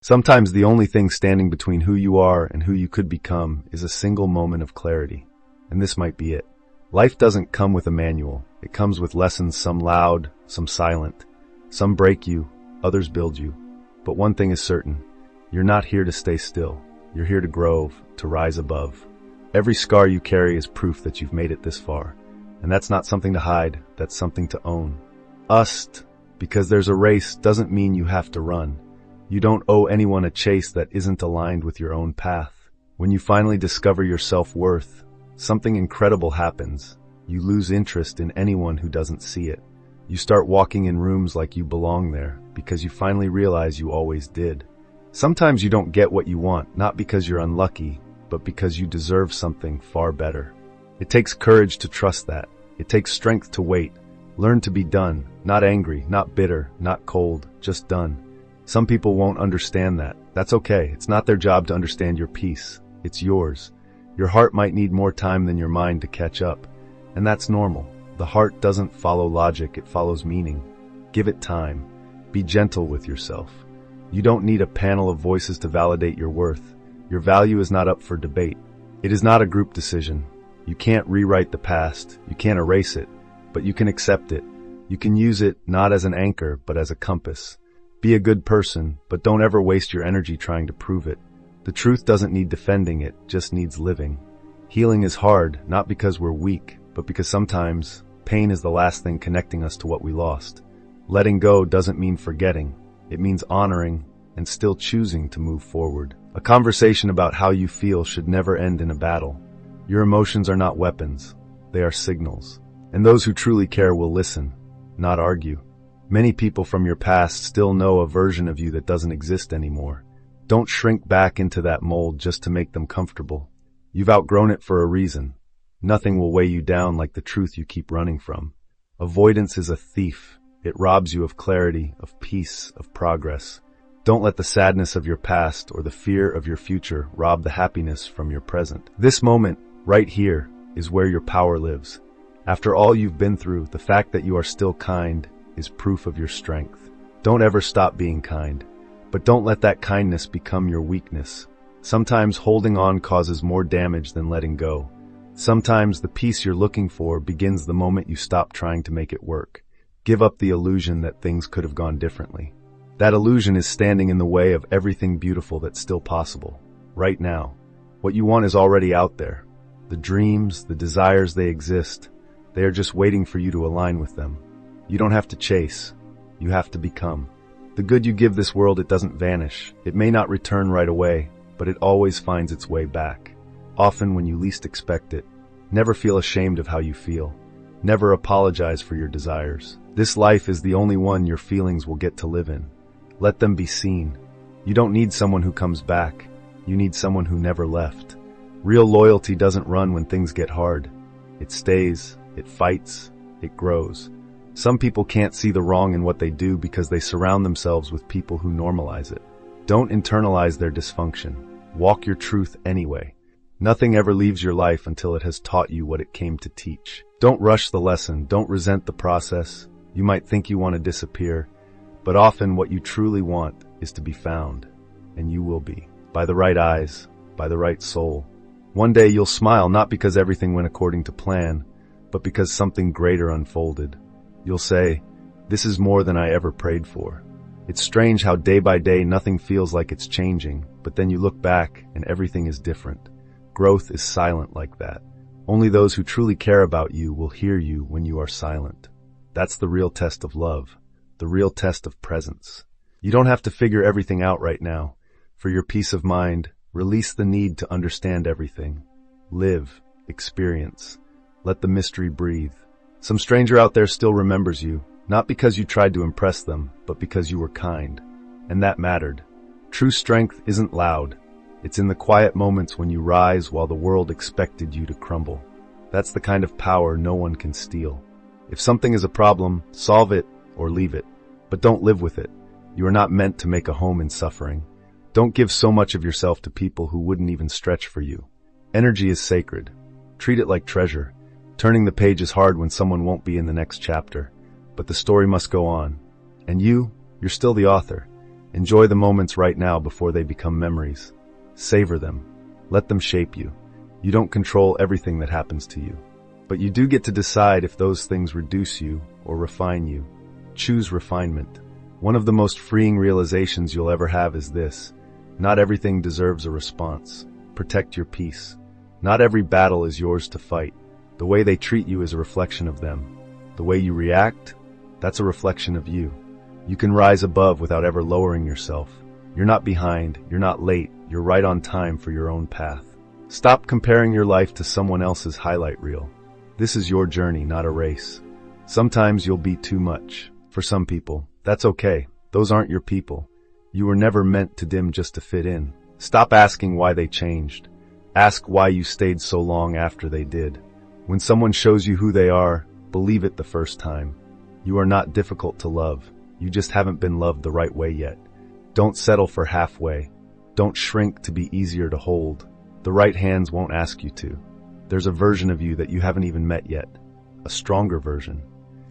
Sometimes the only thing standing between who you are and who you could become is a single moment of clarity. And this might be it. Life doesn't come with a manual. It comes with lessons, some loud, some silent. Some break you, others build you. But one thing is certain. You're not here to stay still. You're here to grow, to rise above. Every scar you carry is proof that you've made it this far. And that's not something to hide, that's something to own. Because there's a race doesn't mean you have to run. You don't owe anyone a chase that isn't aligned with your own path. When you finally discover your self-worth, something incredible happens. You lose interest in anyone who doesn't see it. You start walking in rooms like you belong there, because you finally realize you always did. Sometimes you don't get what you want, not because you're unlucky, but because you deserve something far better. It takes courage to trust that. It takes strength to wait. Learn to be done, not angry, not bitter, not cold, just done. Some people won't understand that. That's okay. It's not their job to understand your peace. It's yours. Your heart might need more time than your mind to catch up. And that's normal. The heart doesn't follow logic, it follows meaning. Give it time. Be gentle with yourself. You don't need a panel of voices to validate your worth. Your value is not up for debate. It is not a group decision. You can't rewrite the past. You can't erase it. But you can accept it. You can use it not as an anchor, but as a compass. Be a good person, but don't ever waste your energy trying to prove it. The truth doesn't need defending, it just needs living. Healing is hard, not because we're weak, but because sometimes pain is the last thing connecting us to what we lost. Letting go doesn't mean forgetting. It means honoring and still choosing to move forward. A conversation about how you feel should never end in a battle. Your emotions are not weapons. They are signals. And those who truly care will listen, not argue. Many people from your past still know a version of you that doesn't exist anymore. Don't shrink back into that mold just to make them comfortable. You've outgrown it for a reason. Nothing will weigh you down like the truth you keep running from. Avoidance is a thief. It robs you of clarity, of peace, of progress. Don't let the sadness of your past or the fear of your future rob the happiness from your present. This moment, right here, is where your power lives. After all you've been through, the fact that you are still kind is proof of your strength. Don't ever stop being kind, but don't let that kindness become your weakness. Sometimes holding on causes more damage than letting go. Sometimes the peace you're looking for begins the moment you stop trying to make it work. Give up the illusion that things could have gone differently. That illusion is standing in the way of everything beautiful that's still possible, right now. What you want is already out there. The dreams, the desires, they exist. They are just waiting for you to align with them. You don't have to chase. You have to become. The good you give this world, it doesn't vanish. It may not return right away, but it always finds its way back. Often when you least expect it. Never feel ashamed of how you feel. Never apologize for your desires. This life is the only one your feelings will get to live in. Let them be seen. You don't need someone who comes back. You need someone who never left. Real loyalty doesn't run when things get hard. It stays, it fights, it grows. Some people can't see the wrong in what they do because they surround themselves with people who normalize it. Don't internalize their dysfunction. Walk your truth anyway. Nothing ever leaves your life until it has taught you what it came to teach. Don't rush the lesson. Don't resent the process. You might think you want to disappear, but often what you truly want is to be found, and you will be. By the right eyes, by the right soul. One day you'll smile not because everything went according to plan, but because something greater unfolded. You'll say, "This is more than I ever prayed for." It's strange how day by day nothing feels like it's changing, but then you look back and everything is different. Growth is silent like that. Only those who truly care about you will hear you when you are silent. That's the real test of love, the real test of presence. You don't have to figure everything out right now. For your peace of mind, release the need to understand everything. Live, experience. Let the mystery breathe. Some stranger out there still remembers you, not because you tried to impress them, but because you were kind. And that mattered. True strength isn't loud. It's in the quiet moments when you rise while the world expected you to crumble. That's the kind of power no one can steal. If something is a problem, solve it or leave it. But don't live with it. You are not meant to make a home in suffering. Don't give so much of yourself to people who wouldn't even stretch for you. Energy is sacred. Treat it like treasure. Turning the page is hard when someone won't be in the next chapter, but the story must go on. And you're still the author. Enjoy the moments right now before they become memories. Savor them. Let them shape you. You don't control everything that happens to you, but you do get to decide if those things reduce you or refine you. Choose refinement. One of the most freeing realizations you'll ever have is this: not everything deserves a response. Protect your peace. Not every battle is yours to fight. The way they treat you is a reflection of them. The way you react, that's a reflection of you. You can rise above without ever lowering yourself. You're not behind, you're not late, you're right on time for your own path. Stop comparing your life to someone else's highlight reel. This is your journey, not a race. Sometimes you'll be too much. For some people, that's okay. Those aren't your people. You were never meant to dim just to fit in. Stop asking why they changed. Ask why you stayed so long after they did. When someone shows you who they are, believe it the first time. You are not difficult to love. You just haven't been loved the right way yet. Don't settle for halfway. Don't shrink to be easier to hold. The right hands won't ask you to. There's a version of you that you haven't even met yet. A stronger version.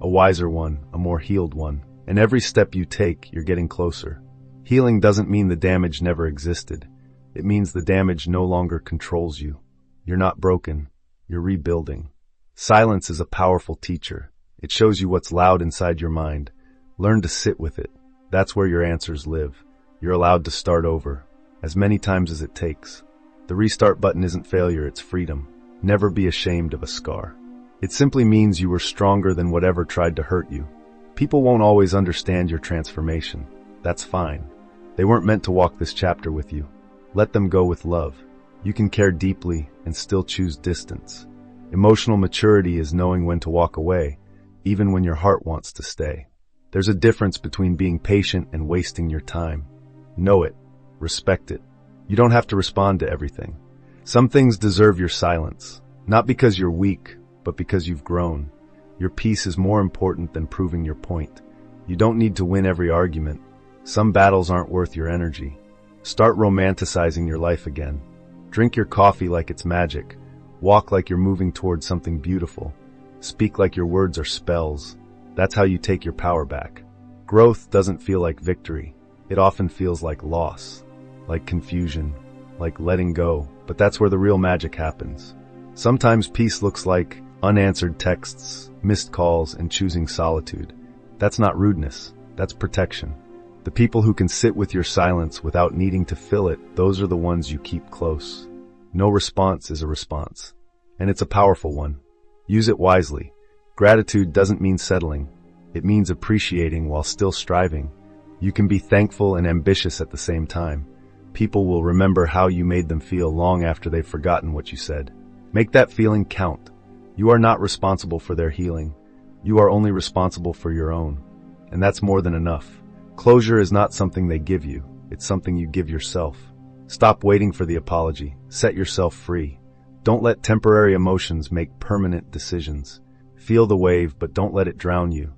A wiser one, a more healed one. And every step you take, you're getting closer. Healing doesn't mean the damage never existed. It means the damage no longer controls you. You're not broken. You're rebuilding. Silence is a powerful teacher. It shows you what's loud inside your mind. Learn to sit with it. That's where your answers live. You're allowed to start over, as many times as it takes. The restart button isn't failure, it's freedom. Never be ashamed of a scar. It simply means you were stronger than whatever tried to hurt you. People won't always understand your transformation. That's fine. They weren't meant to walk this chapter with you. Let them go with love. You can care deeply and still choose distance. Emotional maturity is knowing when to walk away, even when your heart wants to stay. There's a difference between being patient and wasting your time. Know it. Respect it. You don't have to respond to everything. Some things deserve your silence, not because you're weak, but because you've grown. Your peace is more important than proving your point. You don't need to win every argument. Some battles aren't worth your energy. Start romanticizing your life again. Drink your coffee like it's magic. Walk like you're moving towards something beautiful. Speak like your words are spells. That's how you take your power back. Growth doesn't feel like victory. It often feels like loss, like confusion, like letting go. But that's where the real magic happens. Sometimes peace looks like unanswered texts, missed calls, and choosing solitude. That's not rudeness. That's protection. The people who can sit with your silence without needing to fill it, those are the ones you keep close. No response is a response, and it's a powerful one. Use it wisely. Gratitude doesn't mean settling. It means appreciating while still striving. You can be thankful and ambitious at the same time. People will remember how you made them feel long after they've forgotten what you said. Make that feeling count. You are not responsible for their healing. You are only responsible for your own. And that's more than enough. Closure is not something they give you. It's something you give yourself. Stop waiting for the apology. Set yourself free. Don't let temporary emotions make permanent decisions. Feel the wave, but don't let it drown you.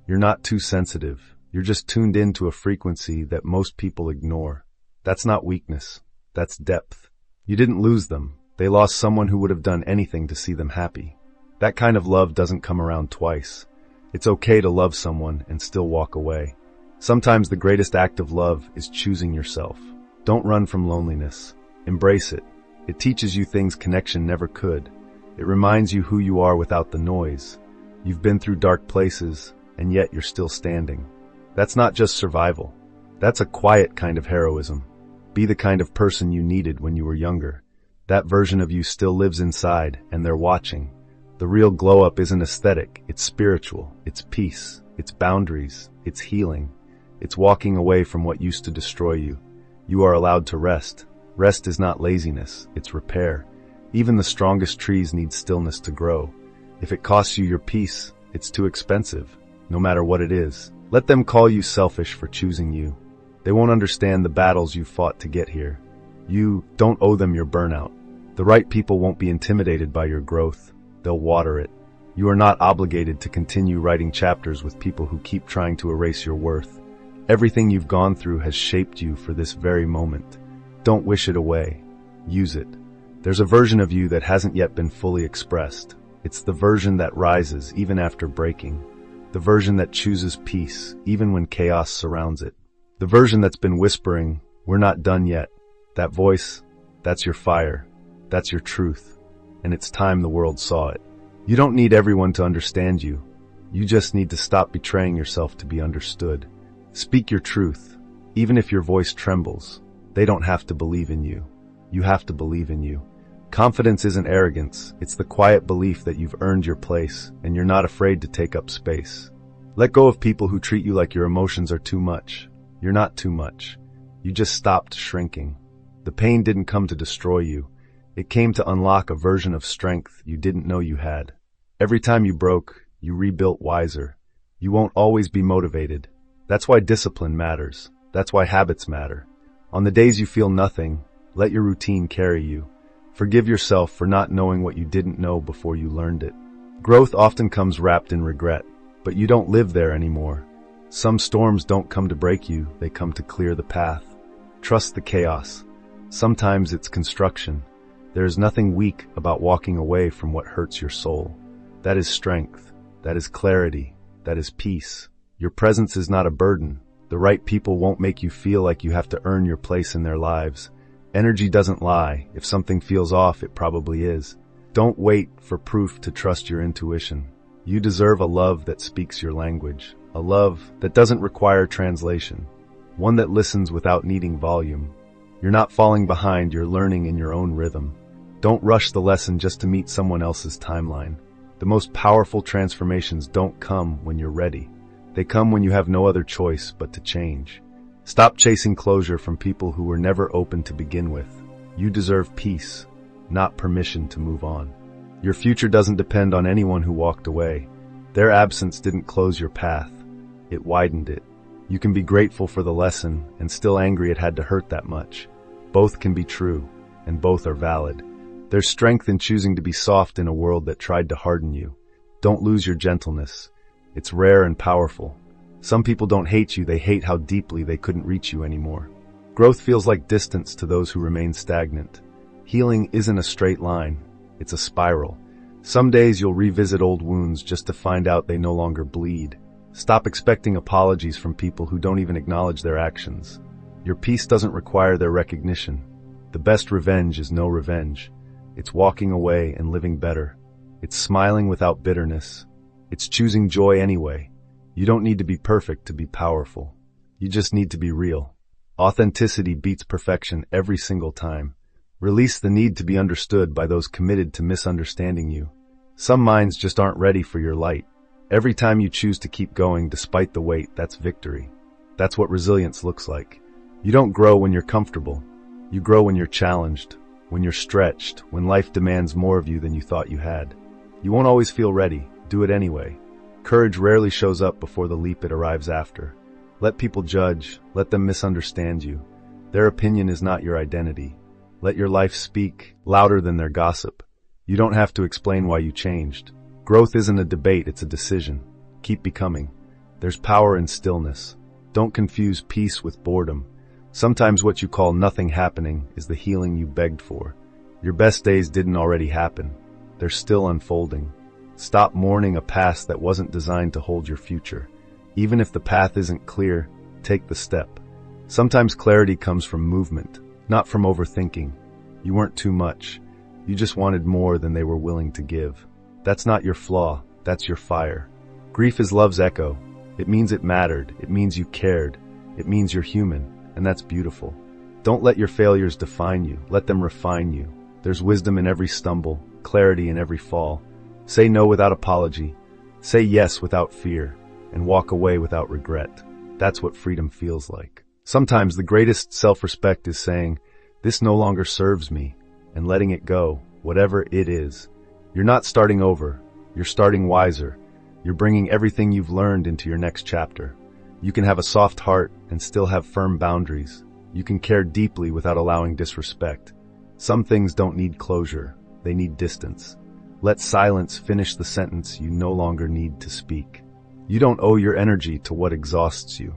You're not too sensitive. You're just tuned into a frequency that most people ignore. That's not weakness. That's depth. You didn't lose them. They lost someone who would have done anything to see them happy. That kind of love doesn't come around twice. It's okay to love someone and still walk away. Sometimes the greatest act of love is choosing yourself. Don't run from loneliness. Embrace it. It teaches you things connection never could. It reminds you who you are without the noise. You've been through dark places, and yet you're still standing. That's not just survival. That's a quiet kind of heroism. Be the kind of person you needed when you were younger. That version of you still lives inside, and they're watching. The real glow-up isn't aesthetic, it's spiritual, it's peace, it's boundaries, it's healing. It's walking away from what used to destroy you. You are allowed to rest. Rest is not laziness, it's repair. Even the strongest trees need stillness to grow. If it costs you your peace, it's too expensive, no matter what it is. Let them call you selfish for choosing you. They won't understand the battles you fought to get here. You don't owe them your burnout. The right people won't be intimidated by your growth. They'll water it. You are not obligated to continue writing chapters with people who keep trying to erase your worth. Everything you've gone through has shaped you for this very moment. Don't wish it away. Use it. There's a version of you that hasn't yet been fully expressed. It's the version that rises even after breaking. The version that chooses peace even when chaos surrounds it. The version that's been whispering, "We're not done yet." That voice, that's your fire. That's your truth. And it's time the world saw it. You don't need everyone to understand you. You just need to stop betraying yourself to be understood. Speak your truth. Even if your voice trembles, they don't have to believe in you. You have to believe in you. Confidence isn't arrogance. It's the quiet belief that you've earned your place and you're not afraid to take up space. Let go of people who treat you like your emotions are too much. You're not too much. You just stopped shrinking. The pain didn't come to destroy you. It came to unlock a version of strength you didn't know you had. Every time you broke, you rebuilt wiser. You won't always be motivated. That's why discipline matters. That's why habits matter. On the days you feel nothing, let your routine carry you. Forgive yourself for not knowing what you didn't know before you learned it. Growth often comes wrapped in regret, but you don't live there anymore. Some storms don't come to break you, they come to clear the path. Trust the chaos. Sometimes it's construction. There is nothing weak about walking away from what hurts your soul. That is strength. That is clarity. That is peace. Your presence is not a burden. The right people won't make you feel like you have to earn your place in their lives. Energy doesn't lie. If something feels off, it probably is. Don't wait for proof to trust your intuition. You deserve a love that speaks your language. A love that doesn't require translation. One that listens without needing volume. You're not falling behind, you're learning in your own rhythm. Don't rush the lesson just to meet someone else's timeline. The most powerful transformations don't come when you're ready. They come when you have no other choice but to change. Stop chasing closure from people who were never open to begin with. You deserve peace, not permission to move on. Your future doesn't depend on anyone who walked away. Their absence didn't close your path. It widened it. You can be grateful for the lesson and still angry it had to hurt that much. Both can be true, and both are valid. There's strength in choosing to be soft in a world that tried to harden you. Don't lose your gentleness. It's rare and powerful. Some people don't hate you, they hate how deeply they couldn't reach you anymore. Growth feels like distance to those who remain stagnant. Healing isn't a straight line, it's a spiral. Some days you'll revisit old wounds just to find out they no longer bleed. Stop expecting apologies from people who don't even acknowledge their actions. Your peace doesn't require their recognition. The best revenge is no revenge. It's walking away and living better. It's smiling without bitterness. It's choosing joy anyway. You don't need to be perfect to be powerful. You just need to be real. Authenticity beats perfection every single time. Release the need to be understood by those committed to misunderstanding you. Some minds just aren't ready for your light. Every time you choose to keep going despite the weight, that's victory. That's what resilience looks like. You don't grow when you're comfortable. You grow when you're challenged, when you're stretched, when life demands more of you than you thought you had. You won't always feel ready. Do it anyway. Courage rarely shows up before the leap, it arrives after. Let people judge. Let them misunderstand you. Their opinion is not your identity. Let your life speak louder than their gossip. You don't have to explain why you changed. Growth isn't a debate, it's a decision. Keep becoming. There's power in stillness. Don't confuse peace with boredom. Sometimes what you call nothing happening is the healing you begged for. Your best days didn't already happen. They're still unfolding. Stop mourning a past that wasn't designed to hold your future. Even if the path isn't clear, take the step. Sometimes clarity comes from movement, not from overthinking. You weren't too much. You just wanted more than they were willing to give. That's not your flaw, that's your fire. Grief is love's echo. It means it mattered. It means you cared. It means you're human, and that's beautiful. Don't let your failures define you. Let them refine you. There's wisdom in every stumble, clarity in every fall. Say no without apology. Say yes without fear, and walk away without regret. That's what freedom feels like. Sometimes the greatest self-respect is saying, "This no longer serves me," and letting it go, whatever it is. You're not starting over. You're starting wiser. You're bringing everything you've learned into your next chapter. You can have a soft heart and still have firm boundaries. You can care deeply without allowing disrespect. Some things don't need closure. They need distance. Let silence finish the sentence you no longer need to speak. You don't owe your energy to what exhausts you.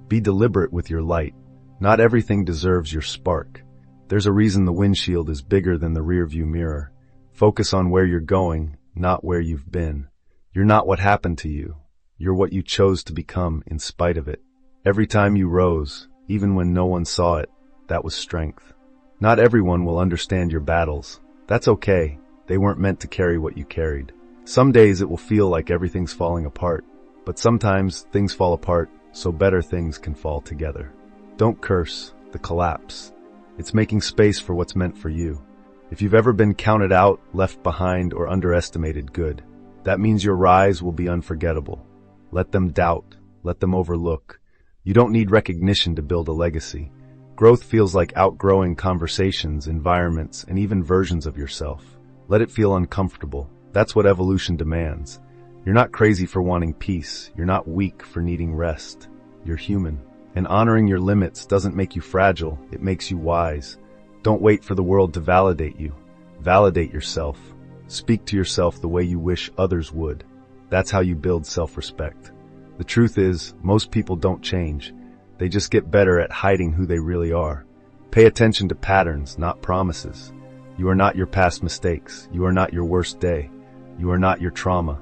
Be deliberate with your light. Not everything deserves your spark. There's a reason the windshield is bigger than the rearview mirror. Focus on where you're going, not where you've been. You're not what happened to you. You're what you chose to become in spite of it. Every time you rose, even when no one saw it. That was strength. Not everyone will understand your battles. That's okay. They weren't meant to carry what you carried. Some days it will feel like everything's falling apart, but sometimes things fall apart so better things can fall together. Don't curse the collapse. It's making space for what's meant for you. If you've ever been counted out, left behind, or underestimated, good. That means your rise will be unforgettable. Let them doubt. Let them overlook. You don't need recognition to build a legacy. Growth feels like outgrowing conversations, environments, and even versions of yourself. Let it feel uncomfortable. That's what evolution demands. You're not crazy for wanting peace. You're not weak for needing rest. You're human. And honoring your limits doesn't make you fragile. It makes you wise. Don't wait for the world to validate you. Validate yourself. Speak to yourself the way you wish others would. That's how you build self-respect. The truth is, most people don't change. They just get better at hiding who they really are. Pay attention to patterns, not promises. You are not your past mistakes. You are not your worst day. You are not your trauma.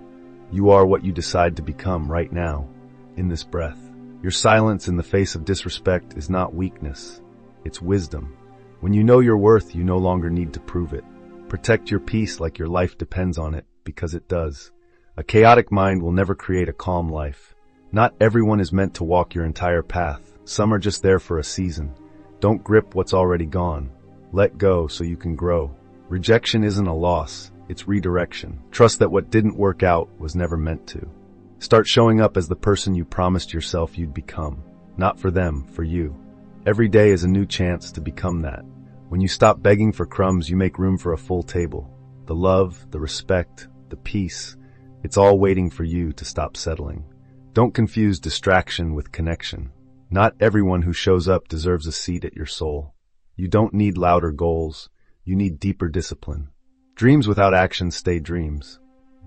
You are what you decide to become right now, in this breath. Your silence in the face of disrespect is not weakness. It's wisdom. When you know your worth, you no longer need to prove it. Protect your peace like your life depends on it, because it does. A chaotic mind will never create a calm life. Not everyone is meant to walk your entire path. Some are just there for a season. Don't grip what's already gone. Let go so you can grow. Rejection isn't a loss, it's redirection. Trust that what didn't work out was never meant to. Start showing up as the person you promised yourself you'd become. Not for them, for you. Every day is a new chance to become that. When you stop begging for crumbs, you make room for a full table. The love, the respect, the peace, it's all waiting for you to stop settling. Don't confuse distraction with connection. Not everyone who shows up deserves a seat at your soul. You don't need louder goals. You need deeper discipline. Dreams without action stay dreams.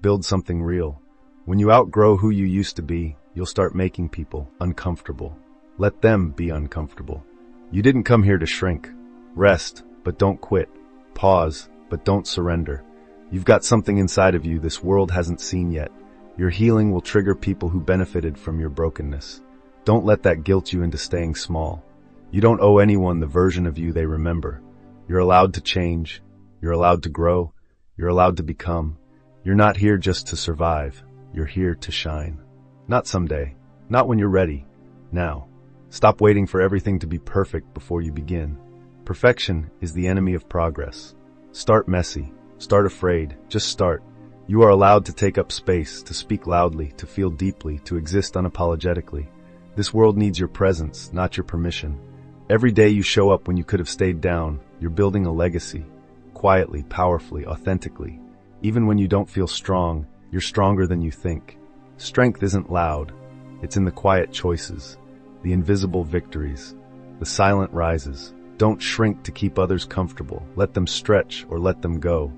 Build something real. When you outgrow who you used to be, you'll start making people uncomfortable. Let them be uncomfortable. You didn't come here to shrink. Rest, but don't quit. Pause, but don't surrender. You've got something inside of you this world hasn't seen yet. Your healing will trigger people who benefited from your brokenness. Don't let that guilt you into staying small. You don't owe anyone the version of you they remember. You're allowed to change. You're allowed to grow. You're allowed to become. You're not here just to survive. You're here to shine. Not someday. Not when you're ready. Now. Stop waiting for everything to be perfect before you begin. Perfection is the enemy of progress. Start messy. Start afraid. Just start. You are allowed to take up space, to speak loudly, to feel deeply, to exist unapologetically. This world needs your presence, not your permission. Every day you show up when you could have stayed down, you're building a legacy. Quietly, powerfully, authentically. Even when you don't feel strong, you're stronger than you think. Strength isn't loud. It's in the quiet choices, the invisible victories, the silent rises. Don't shrink to keep others comfortable. Let them stretch or let them go.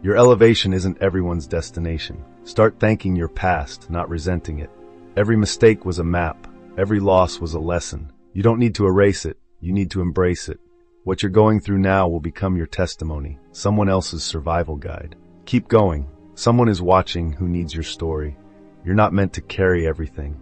Your elevation isn't everyone's destination. Start thanking your past, not resenting it. Every mistake was a map. Every loss was a lesson. You don't need to erase it. You need to embrace it. What you're going through now will become your testimony, someone else's survival guide. Keep going. Someone is watching who needs your story. You're not meant to carry everything.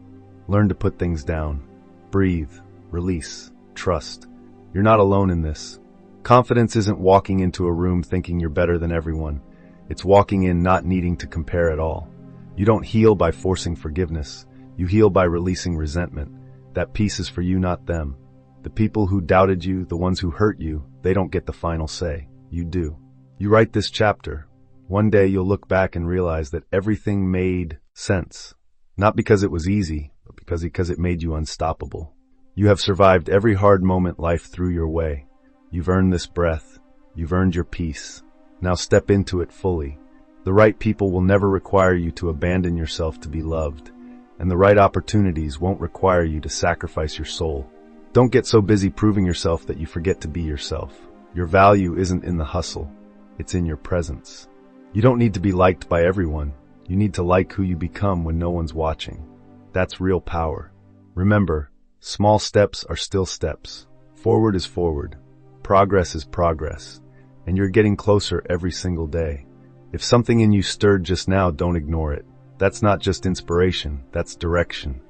Learn to put things down. Breathe. Release. Trust. You're not alone in this. Confidence isn't walking into a room thinking you're better than everyone. It's walking in not needing to compare at all. You don't heal by forcing forgiveness. You heal by releasing resentment. That peace is for you, not them. The people who doubted you, the ones who hurt you, they don't get the final say. You do. You write this chapter. One day you'll look back and realize that everything made sense. Not because it was easy, but because it made you unstoppable. You have survived every hard moment life threw your way. You've earned this breath. You've earned your peace. Now step into it fully. The right people will never require you to abandon yourself to be loved, and the right opportunities won't require you to sacrifice your soul. Don't get so busy proving yourself that you forget to be yourself. Your value isn't in the hustle. It's in your presence. You don't need to be liked by everyone. You need to like who you become when no one's watching. That's real power. Remember, small steps are still steps. Forward is forward. Progress is progress. And you're getting closer every single day. If something in you stirred just now, don't ignore it. That's not just inspiration, that's direction.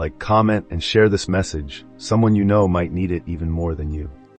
Like, comment, and share this message. Someone you know might need it even more than you.